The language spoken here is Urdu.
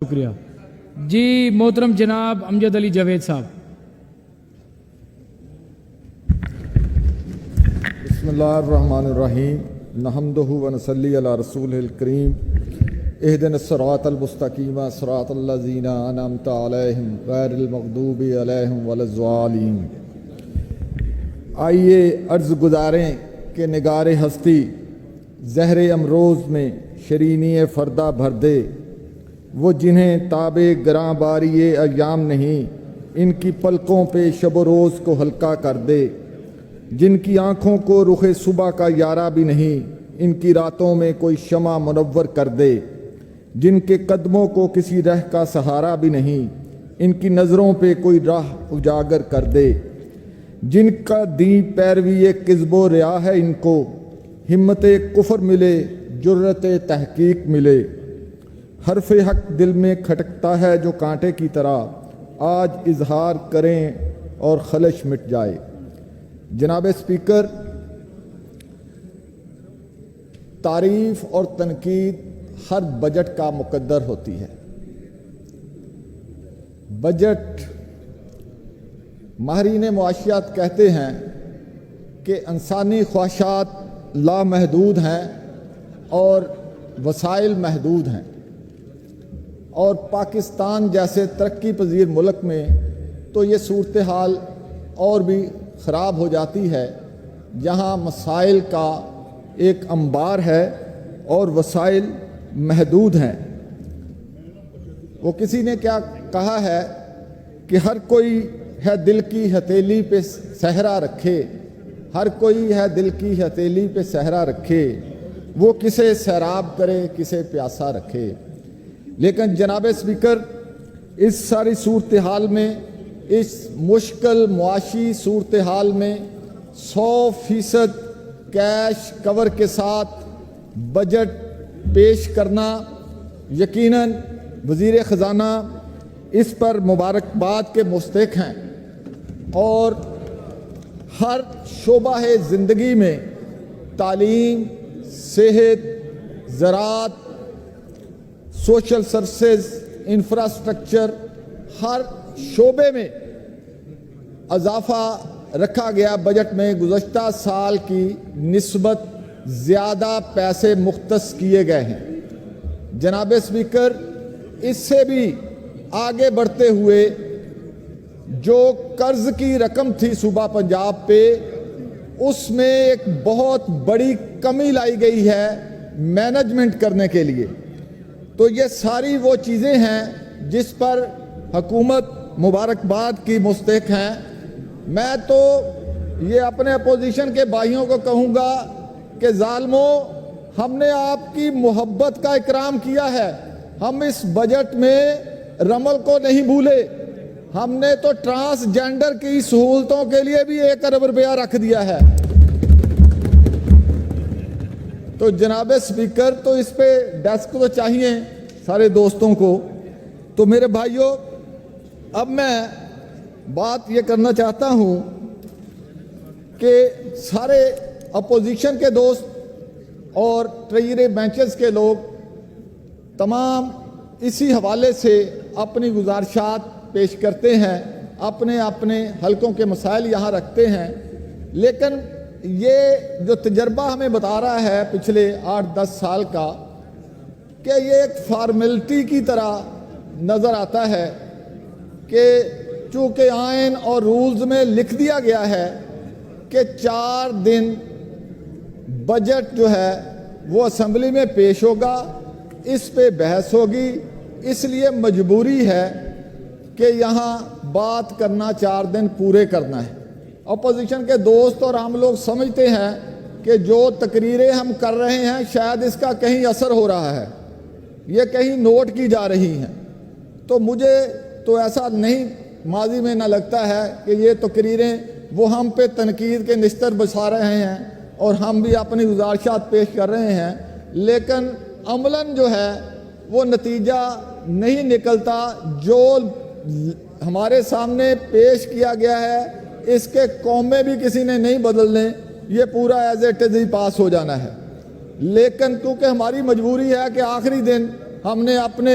شکریہ جی محترم جناب امجد علی جاوید صاحب. بسم اللہ الرحمن الرحیم نحمدہ ونصلی علی رسول الکریم اہدنا الصراط المستقیم صراط الذین انعمت علیہم غیر المغضوب علیہم ولا الضالین. آئیے عرض گزاریں کہ نگار ہستی زہر امروز میں شرینی فردہ بھر دے، وہ جنہیں تاب گراں باری ایام نہیں، ان کی پلکوں پہ شب و روز کو ہلکا کر دے. جن کی آنکھوں کو رخ صبح کا یارہ بھی نہیں، ان کی راتوں میں کوئی شمع منور کر دے. جن کے قدموں کو کسی رہ کا سہارا بھی نہیں، ان کی نظروں پہ کوئی راہ اجاگر کر دے. جن کا دین پیروی کذب و ریا ہے، ان کو ہمت کفر ملے، جرت تحقیق ملے. حرف حق دل میں کھٹکتا ہے جو کانٹے کی طرح، آج اظہار کریں اور خلش مٹ جائے. جناب اسپیکر، تعریف اور تنقید ہر بجٹ کا مقدر ہوتی ہے. بجٹ ماہرین معاشیات کہتے ہیں کہ انسانی خواہشات لامحدود ہیں اور وسائل محدود ہیں، اور پاکستان جیسے ترقی پذیر ملک میں تو یہ صورتحال اور بھی خراب ہو جاتی ہے، جہاں مسائل کا ایک انبار ہے اور وسائل محدود ہیں. وہ کسی نے کیا کہا ہے کہ ہر کوئی ہے دل کی ہتھیلی پہ صحرا رکھے، ہر کوئی ہے دل کی ہتھیلی پہ صحرا رکھے، وہ کسے سیراب کرے کسے پیاسا رکھے. لیکن جناب اسپیکر، اس ساری صورتحال میں، اس مشکل معاشی صورتحال میں 100% کیش کور کے ساتھ بجٹ پیش کرنا یقیناً وزیر خزانہ اس پر مبارکباد کے مستحق ہیں. اور ہر شعبہ زندگی میں تعلیم، صحت، زراعت، سوشل سروسز، انفراسٹرکچر، ہر شعبے میں اضافہ رکھا گیا. بجٹ میں گزشتہ سال کی نسبت زیادہ پیسے مختص کیے گئے ہیں. جناب اسپیکر، اس سے بھی آگے بڑھتے ہوئے جو قرض کی رقم تھی صوبہ پنجاب پہ، اس میں ایک بہت بڑی کمی لائی گئی ہے مینجمنٹ کرنے کے لیے. تو یہ ساری وہ چیزیں ہیں جس پر حکومت مبارکباد کی مستحق ہیں. میں تو یہ اپنے اپوزیشن کے بھائیوں کو کہوں گا کہ ظالموں، ہم نے آپ کی محبت کا اکرام کیا ہے. ہم اس بجٹ میں رمل کو نہیں بھولے. ہم نے تو ٹرانسجینڈر کی سہولتوں کے لیے بھی 1 ارب روپیہ رکھ دیا ہے. تو جناب اسپیکر، تو اس پہ ڈیسک تو چاہیے سارے دوستوں کو. تو میرے بھائیوں، اب میں بات یہ کرنا چاہتا ہوں کہ سارے اپوزیشن کے دوست اور ٹریجری بینچز کے لوگ تمام اسی حوالے سے اپنی گزارشات پیش کرتے ہیں، اپنے اپنے حلقوں کے مسائل یہاں رکھتے ہیں. لیکن یہ جو تجربہ ہمیں بتا رہا ہے پچھلے 8-10 سال کا، کہ یہ ایک فارمیلٹی کی طرح نظر آتا ہے کہ چونکہ آئین اور رولز میں لکھ دیا گیا ہے کہ 4 دن بجٹ جو ہے وہ اسمبلی میں پیش ہوگا، اس پہ بحث ہوگی، اس لیے مجبوری ہے کہ یہاں بات کرنا 4 دن پورے کرنا ہے. اپوزیشن کے دوست اور ہم لوگ سمجھتے ہیں کہ جو تقریریں ہم کر رہے ہیں شاید اس کا کہیں اثر ہو رہا ہے، یہ کہیں نوٹ کی جا رہی ہیں. تو مجھے تو ایسا نہیں ماضی میں نہ لگتا ہے کہ یہ تقریریں وہ ہم پہ تنقید کے نشتر بچھا رہے ہیں اور ہم بھی اپنی گزارشات پیش کر رہے ہیں، لیکن عملاً جو ہے وہ نتیجہ نہیں نکلتا. جو ہمارے سامنے پیش کیا گیا ہے اس کے قومیں بھی کسی نے نہیں بدلنے، یہ پورا ایز اٹ از ہی پاس ہو جانا ہے. لیکن کیونکہ ہماری مجبوری ہے کہ آخری دن ہم نے اپنے